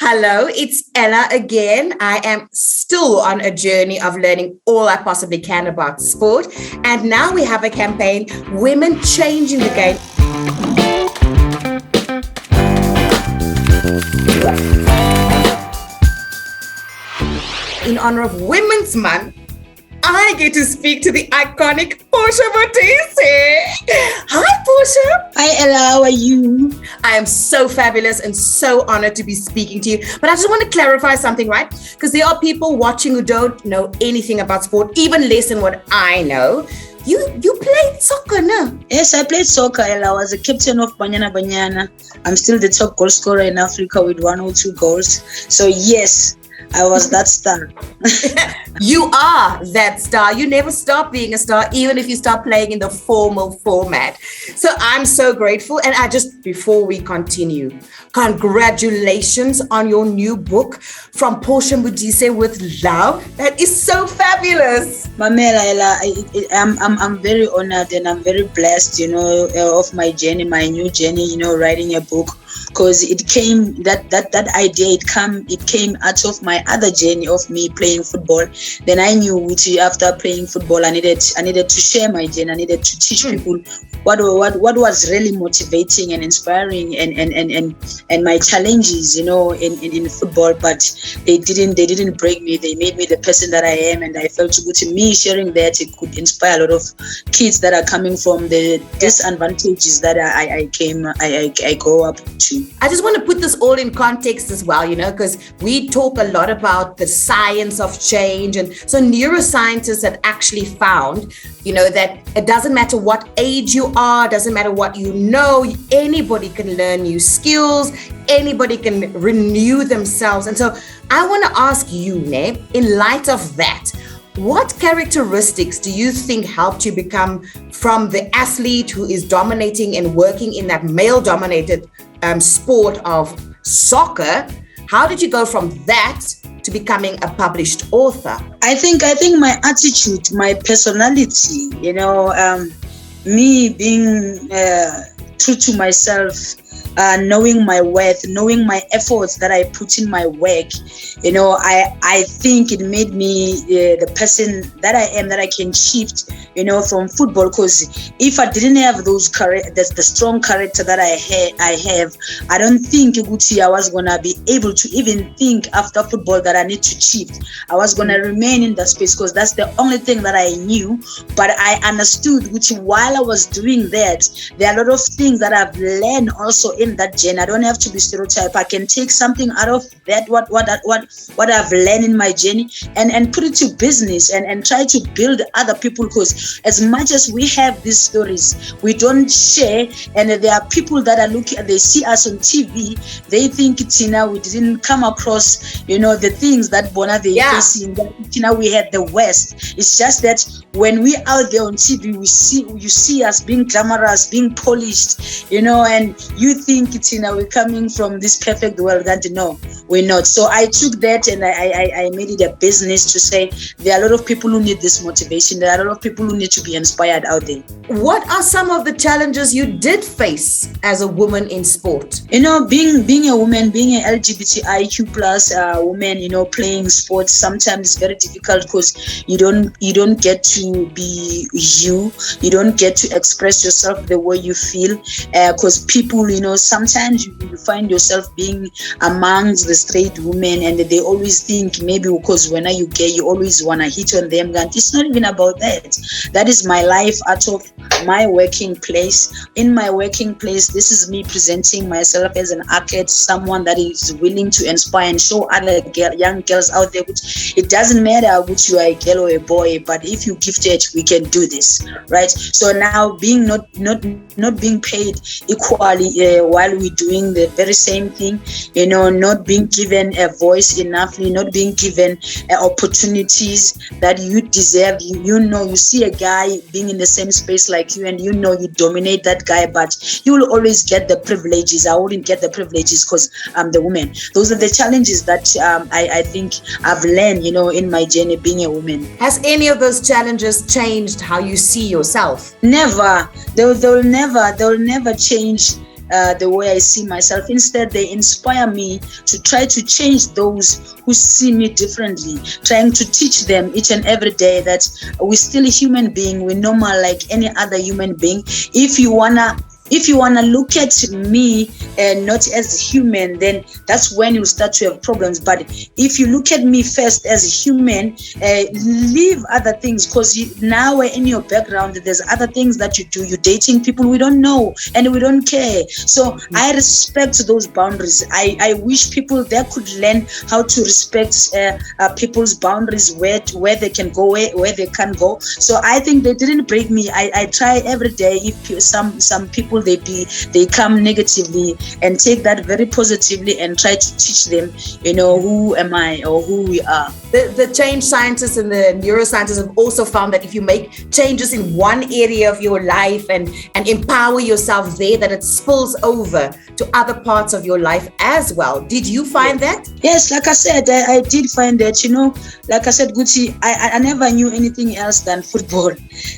Hello, it's Ella again. I am still on a journey of learning all I possibly can about sport. And now we have a campaign, Women Changing the Game. In honor of Women's Month, I get to speak to the iconic Portia Modise. Hi, Portia. Hi, Ella. How are you? I am so fabulous and so honored to be speaking to you. But I just want to clarify something, right? Because there are people watching who don't know anything about sport, even less than what I know. You played soccer, no? Yes, I played soccer, Ella. I was the captain of Banyana Banyana. I'm still the top goal scorer in Africa with 102 goals. So, yes, I was that star. You are that star. You never stop being a star, even if you start playing in the formal format. So I'm so grateful. And before we continue, congratulations on your new book, From Portia Modise with Love. That is so fabulous. Mamela, Ella, I'm very honored and I'm very blessed, of my journey, my new journey, writing a book. Because it came, that idea, it came out of my other journey of me playing football. Then I knew after playing football, I needed to share my journey. I needed to teach people what was really motivating and inspiring and my challenges, in football. But they didn't break me. They made me the person that I am, and I felt good to me sharing that it could inspire a lot of kids that are coming from the disadvantages that I grow up to. I just want to put this all in context as well, because we talk a lot about the science of change. And so neuroscientists have actually found, that it doesn't matter what age you are, doesn't matter what you know, anybody can learn new skills, anybody can renew themselves. And so I want to ask you, Ne, in light of that, what characteristics do you think helped you become from the athlete who is dominating and working in that male-dominated sport of soccer? How did you go from that to becoming a published author? I think my attitude, my personality, me being true to myself, knowing my worth, knowing my efforts that I put in my work, I think it made me the person that I am, that I can shift, from football. Because if I didn't have the strong character that I have, I don't think I was gonna be able to even think after football that I need to shift. I was gonna remain in that space because that's the only thing that I knew. But I understood while I was doing that, there are a lot of things that I've learned also in that journey. I don't have to be stereotyped. I can take something out of that, what I've learned in my journey, and put it to business and try to build other people. Because as much as we have these stories, we don't share. And there are people that are looking, they see us on TV, they think Tina, we didn't come across, the things that Bona they facing. Tina, we had the West. It's just that when we out there on TV, you see us being glamorous, being polished, and you think Tina, we're coming from this perfect world. And no, we're not. So I took that and I made it a business to say there are a lot of people who need this motivation. There are a lot of people who need to be inspired out there. What are some of the challenges you did face as a woman in sport? Being a woman, being an LGBTIQ plus woman, playing sports, sometimes it's very difficult because you don't get to be you. You don't get to express yourself the way you feel. Because people, sometimes you find yourself being amongst the straight women, and they always think maybe because when you gay, you always want to hit on them. And it's not even about that. That is my life out of my working place. In my working place, this is me presenting myself as an athlete, someone that is willing to inspire and show other young girls out there, which it doesn't matter which you are, a girl or a boy, but if you gifted, we can do this, right? So now being not being paid equally while we're doing the very same thing, not being given a voice enough, not being given opportunities that you deserve. You see a guy being in the same space like you, and you dominate that guy, but you will always get the privileges. I wouldn't get the privileges because I'm the woman. Those are the challenges that I think I've learned, in my journey being a woman. Has any of those challenges changed how you see yourself? Never. They'll never change the way I see myself. Instead, they inspire me to try to change those who see me differently, trying to teach them each and every day that we're still a human being, we're normal like any other human being. If you wanna look at me not as human, then that's when you start to have problems. But if you look at me first as a human, leave other things, because now in your background there's other things that you do. You're dating people we don't know and we don't care. So I respect those boundaries. I wish people there could learn how to respect people's boundaries, where they can go, where they can't go. So I think they didn't break me. I try every day. If some people they come negatively, and take that very positively and try to teach them, who am I or who we are. The change scientists and the neuroscientists have also found that if you make changes in one area of your life and empower yourself there, that it spills over to other parts of your life as well. Did you find that? Yes, like I said, I did find that, like I said, Gucci, I never knew anything else than football.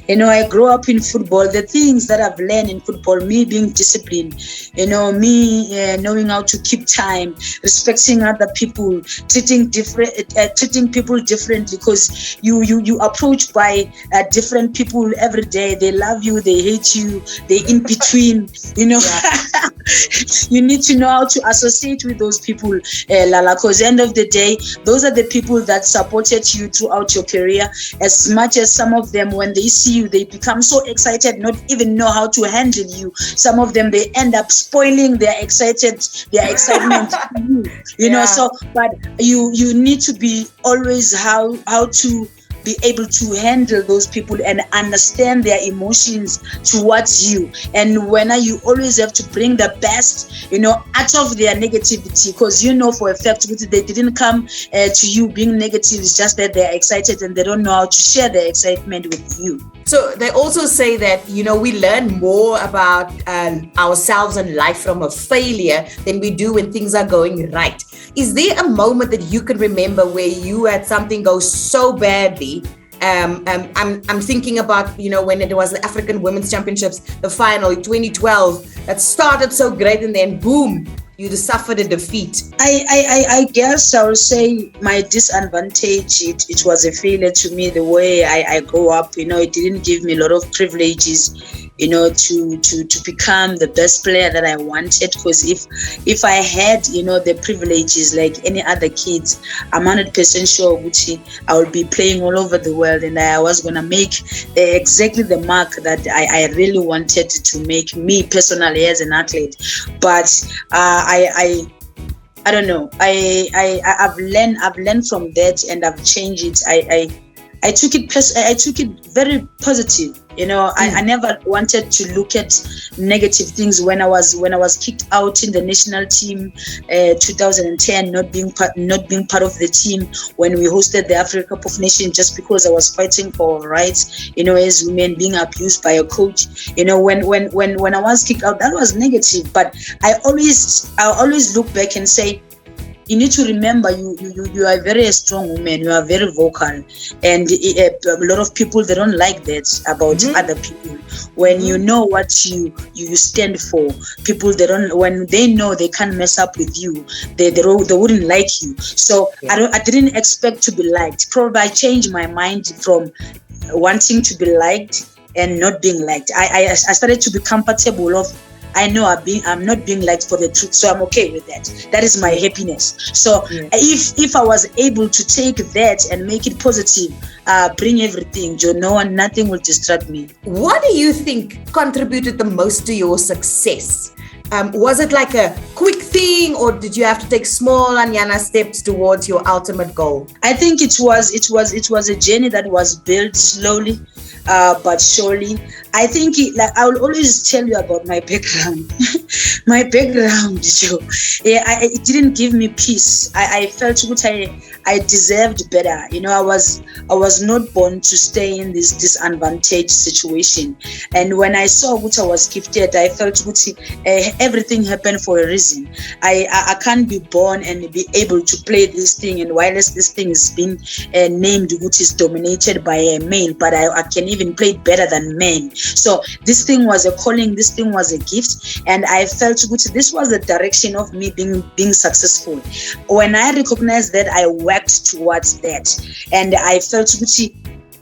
I grew up in football. The things that I've learned in football, me being disciplined, me knowing how to keep time, respecting other people, treating people differently, because you approach by different people every day. They love you, they hate you, they in between. You need to know how to associate with those people, Lala, because end of the day, those are the people that supported you throughout your career. As much as some of them, when they see you, they become so excited, not even know how to handle you. Some of them, they end up spoiling their excitement So but you need to be always how to be able to handle those people and understand their emotions towards you. And when you always have to bring the best, out of their negativity, because for a fact they didn't come to you being negative. It's just that they're excited and they don't know how to share their excitement with you. So they also say that, we learn more about ourselves and life from a failure than we do when things are going right. Is there a moment that you can remember where you had something go so badly? I'm thinking about, when it was the African Women's Championships, the final in 2012, that started so great and then boom, you just suffered a defeat. I guess I would say my disadvantage, it was a failure to me, the way I grew up. It didn't give me a lot of privileges, to become the best player that I wanted. Because if I had, the privileges like any other kids, I'm 100% sure I would be playing all over the world, and I was going to make exactly the mark that I really wanted to make, me personally as an athlete. But I don't know. I've learned from that, and I've changed it. I took it very positive. I never wanted to look at negative things. When I was kicked out in the national team, 2010, not being part of the team when we hosted the Africa Cup of Nations, just because I was fighting for rights, as women, being abused by a coach. When I was kicked out, that was negative. But I always look back and say, you need to remember, you are a very strong woman. You are very vocal, and a lot of people, they don't like that about other people. When you know what you stand for, people, when they know they can't mess up with you, they wouldn't like you. So I didn't expect to be liked. Probably I changed my mind from wanting to be liked and not being liked. I started to be comfortable of, I know I'm not being liked for the truth, so I'm okay with that. That is my happiness. So if I was able to take that and make it positive, bring everything, nothing will distract me. What do you think contributed the most to your success? Was it like a quick thing, or did you have to take small Anyana steps towards your ultimate goal? I think it was a journey that was built slowly, but surely. I think I will always tell you about my background. My background, Joe. It didn't give me peace. I felt I deserved better. I was not born to stay in this disadvantaged situation. And when I saw what I was gifted, I felt everything happened for a reason. I can't be born and be able to play this thing, and while this thing is being named, which is dominated by a male, but I can even play better than men. So this thing was a calling, this thing was a gift, and I felt good. This was the direction of me being successful. When I recognized that, I worked towards that, and I felt good.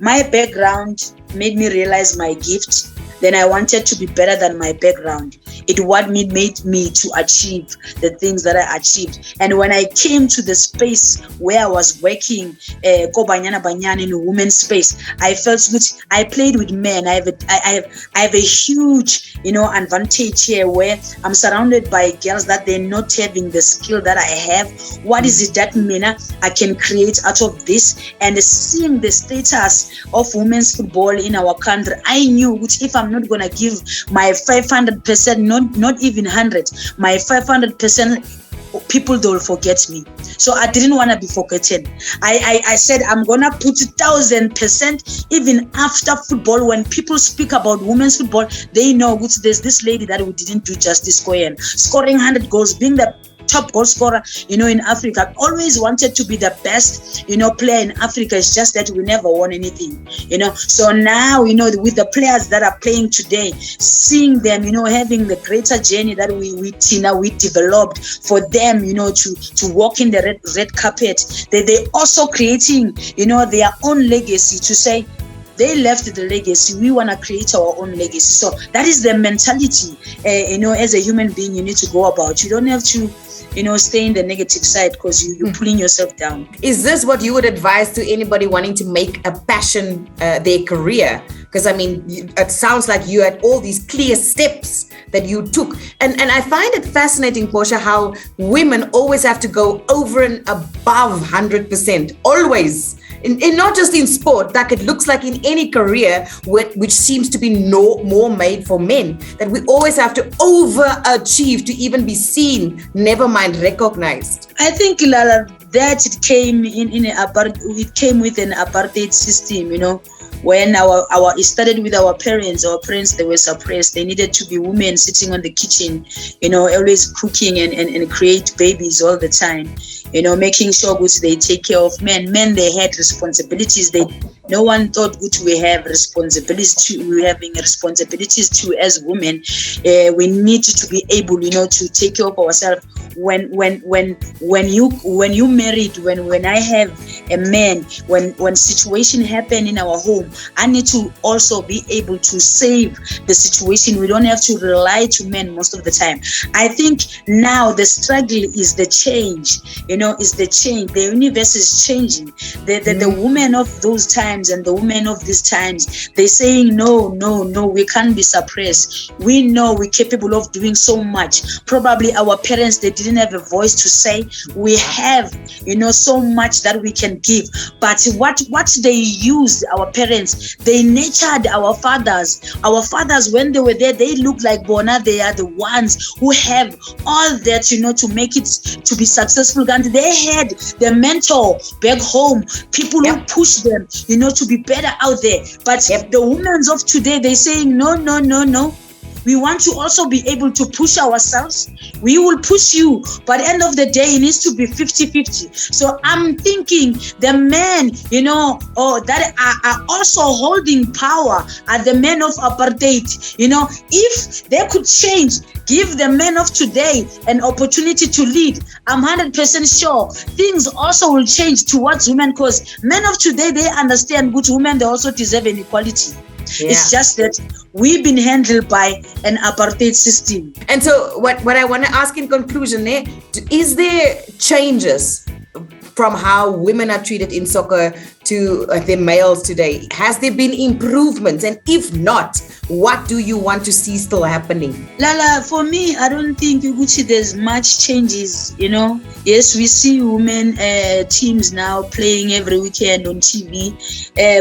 My background made me realize my gift. Then I wanted to be better than my background. It what made me to achieve the things that I achieved. And when I came to the space where I was working, in a women's space, I felt good. I played with men. I have a huge, advantage here where I'm surrounded by girls that they're not having the skill that I have. What is it that I can create out of this? And seeing the status of women's football in our country, I knew which if I'm not gonna give my 500%, not even 100, my 500%, people they'll forget me. So I didn't want to be forgotten. I said I'm gonna put 1,000%. Even after football, when people speak about women's football, they know there's this lady that we didn't do justice scoring 100 goals, being the top goal scorer, in Africa. Always wanted to be the best, player in Africa. It's just that we never won anything, So now, with the players that are playing today, seeing them, having the greater journey that we developed for them, to walk in the red carpet, they also creating, their own legacy to say, they left the legacy. We want to create our own legacy. So that is the mentality, as a human being, you need to go about. You don't have to, stay in the negative side because you're pulling yourself down. Is this what you would advise to anybody wanting to make a passion their career? Because, it sounds like you had all these clear steps that you took. And I find it fascinating, Portia, how women always have to go over and above 100%, always. In not just in sport, like it looks like in any career which seems to be more made for men, that we always have to overachieve to even be seen, never mind recognized. I think, Lala, that it came it came with an apartheid system, when it started with our parents. Our parents, they were suppressed. They needed to be women sitting on the kitchen, always cooking and create babies all the time, making sure they take care of men. Men, they had responsibilities. No one thought we have responsibilities too. We're having responsibilities too as women. We need to be able, to take care of ourselves. When you married, when I have a man, when situation happen in our home, I need to also be able to save the situation. We don't have to rely to men most of the time. I think now the struggle is the change. Is the change. The universe is changing. The women of those times and the women of these times, they're saying no, we can't be suppressed. We know we're capable of doing so much. Probably our parents, they didn't have a voice to say. We have, so much that we can give. But what they used, our parents, they nurtured our fathers. Our fathers, when they were there, they looked like Bona. They are the ones who have all that, to make it to be successful. And they had the mentor back home, people who push them, to be better out there. But the women of today, they're saying no. We want to also be able to push ourselves. We will push you, but end of the day, it needs to be 50-50. So I'm thinking the men, that are also holding power are the men of apartheid. If they could change, give the men of today an opportunity to lead, I'm 100% sure things also will change towards women, because men of today, they understand good women, they also deserve an equality. Yeah. It's just that we've been handled by an apartheid system. And so what I want to ask in conclusion, is there changes from how women are treated in soccer to the males today? Has there been improvements? And if not, what do you want to see still happening? Lala, for me, I don't think there's much changes, Yes, we see women teams now playing every weekend on TV.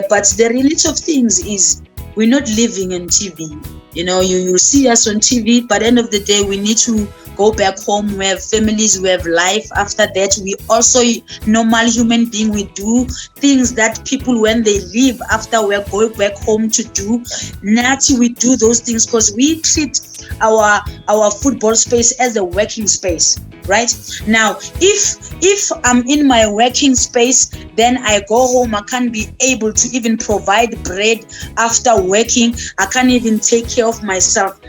But the reality of things is we're not living on TV. You see us on TV, but at the end of the day, we need to go back home. We have families, we have life. After that, we also normal human being. We do things that people, when they leave after we're going back home to do. Not we do those things because we treat our football space as a working space. right? Now, if I'm in my working space, then I go home, I can't be able to even provide bread after working, I can't even take care of myself.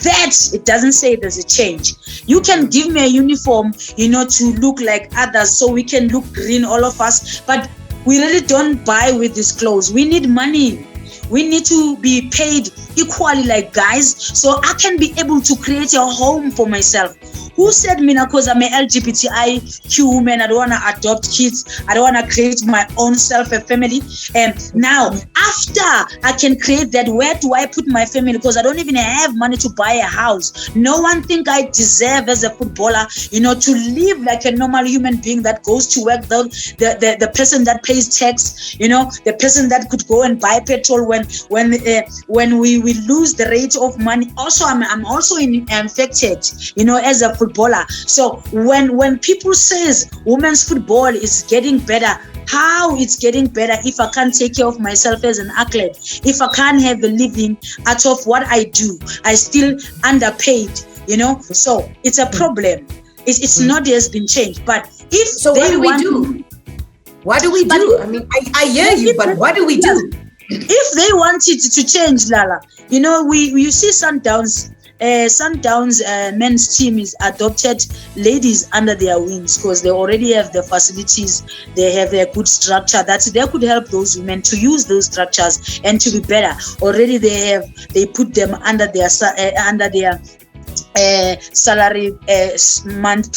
That, it doesn't say there's a change. You can give me a uniform, to look like others, so we can look green, all of us, but we really don't buy with these clothes. We need money. We need to be paid equally like guys, so I can be able to create a home for myself. Who said me, because I'm an LGBTIQ woman, I don't want to adopt kids, I don't want to create my own self a family? And now, after I can create that, where do I put my family? Because I don't even have money to buy a house. No one think I deserve as a footballer, to live like a normal human being that goes to work, the person that pays tax, the person that could go and buy petrol when we lose the rate of money. Also, I'm also infected, as a footballer. So when people says women's football is getting better, how it's getting better if I can't take care of myself as an athlete, if I can't have a living out of what I do, I still underpaid, so it's a problem. It's not has been changed. But if so, what do we do? What do we do? I mean, I hear you, but what do we do? If they want it to change, Lala, you see Sundowns men's team is adopted ladies under their wings because they already have the facilities, they have a good structure that they could help those women to use those structures and to be better. Already they put them under their salary month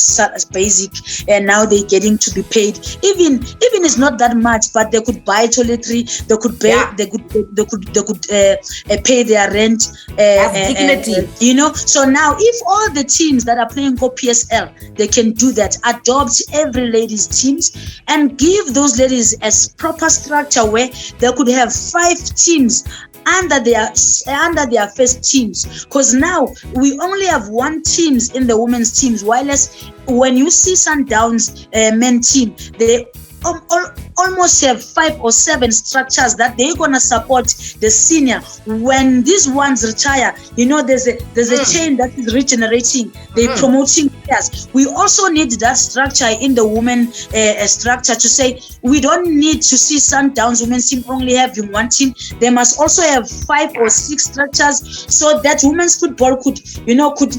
basic, and now they're getting to be paid. Even it's not that much, but they could buy toiletry, they could pay, they could pay their rent, dignity. So now if all the teams that are playing for PSL, they can do that, adopt every ladies teams and give those ladies a proper structure where they could have 5 teams under their first teams, because now we only have 1 teams in the women's teams, whilst when you see Sundowns men team, they almost have 5 or 7 structures that they're gonna support the senior. When these ones retire, there's a chain that is regenerating. They're promoting players. We also need that structure in the women structure to say we don't need to see Sundowns women's team only having 1 team. They must also have 5 or 6 structures so that women's football could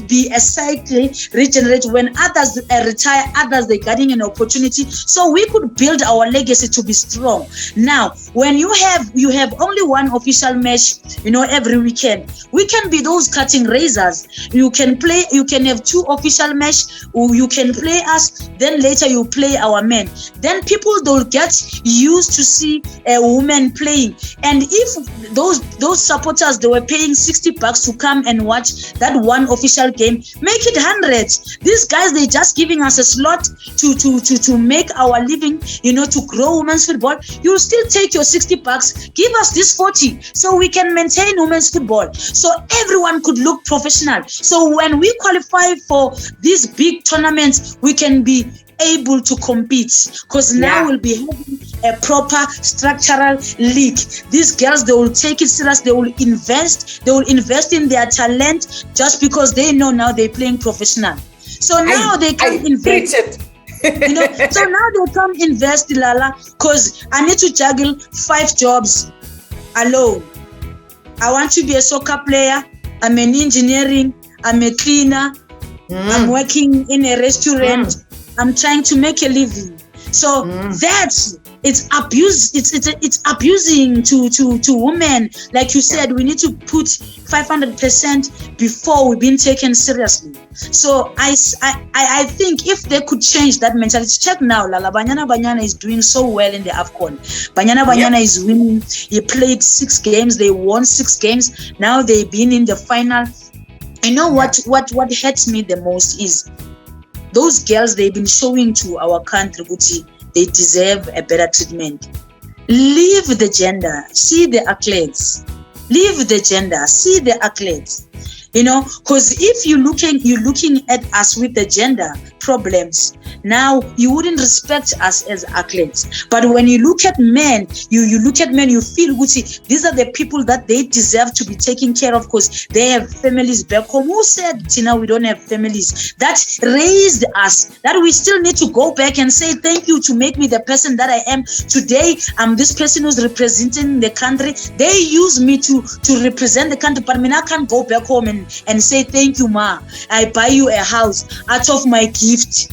be a cycle regenerate. When others retire, others they're getting an opportunity, so we could build our legacy to be strong. Now, when you have only 1 official match, every weekend, we can be those cutting razors. You can have 2 official match, or you can play us, then later you play our men. Then people they'll get used to see a woman playing. And if those supporters, they were paying $60 to come and watch that 1 official game, make it 100. These guys, they just giving us a slot to make our living, to grow women's football. You'll still take your $60, give us this 40, so we can maintain women's football, so everyone could look professional. So when we qualify for these big tournaments, we can be able to compete, because now we'll be having a proper structural league. These girls, they will take it serious. They will invest in their talent, just because they know now they're playing professional. So now they can invest. So now they come invest, Lala, because I need to juggle 5 jobs alone. I want to be a soccer player, I'm an engineering, I'm a cleaner, I'm working in a restaurant, I'm trying to make a living. So that's it's abuse. It's abusing to women. Like you said, we need to put 500% before we've been taken seriously. So I think if they could change that mentality. Check now, Lala, Banyana is doing so well in the AFCON. Banyana is winning. He played 6 games. They won 6 games. Now they've been in the final. I know what hurts me the most is those girls. They've been showing to our country, Gucci, they deserve a better treatment. Leave the gender, see the athletes. Leave the gender, see the athletes. because if you're looking at us with the gender problems, now you wouldn't respect us as athletes. But when you look at men, you look at men, you feel good. These are the people that they deserve to be taken care of because they have families back home. Who said, Tina, we don't have families that raised us, that we still need to go back and say thank you to make me the person that I am today? I'm this person who's representing the country. They use me to represent the country, but I mean, I can't go back home and say thank you, ma, I buy you a house out of my gift.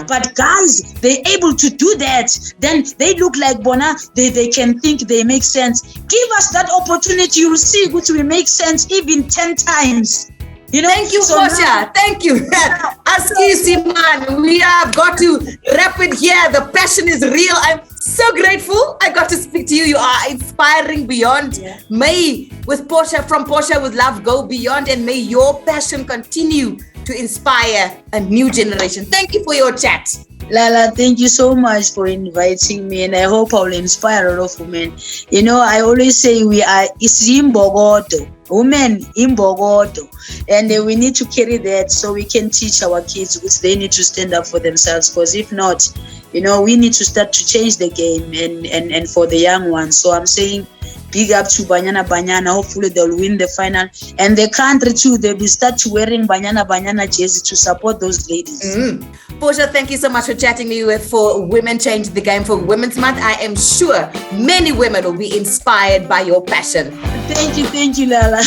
But guys, they're able to do that. Then they look like Bona. They can think they make sense. Give us that opportunity. You'll see which will make sense even 10 times. Thank you, Portia. Thank you. Askisi, man, we have got to wrap it here. The passion is real. I'm so grateful I got to speak to you. You are inspiring beyond. Yeah. May with Portia with Love go beyond, and may your passion continue to inspire a new generation. Thank you for your chat. Lala, thank you so much for inviting me, and I hope I'll inspire a lot of women. I always say we are Isimbogodo, women in Bogodo, and we need to carry that so we can teach our kids, which they need to stand up for themselves, because if not, we need to start to change the game and for the young ones. So I'm saying big up to Banyana. Hopefully they'll win the final, and the country too, they'll be start wearing Banyana jersey to support those ladies. Portia, thank you so much for chatting me with for Women Change the Game for Women's Month. I am sure many women will be inspired by your passion. Thank you, Lala.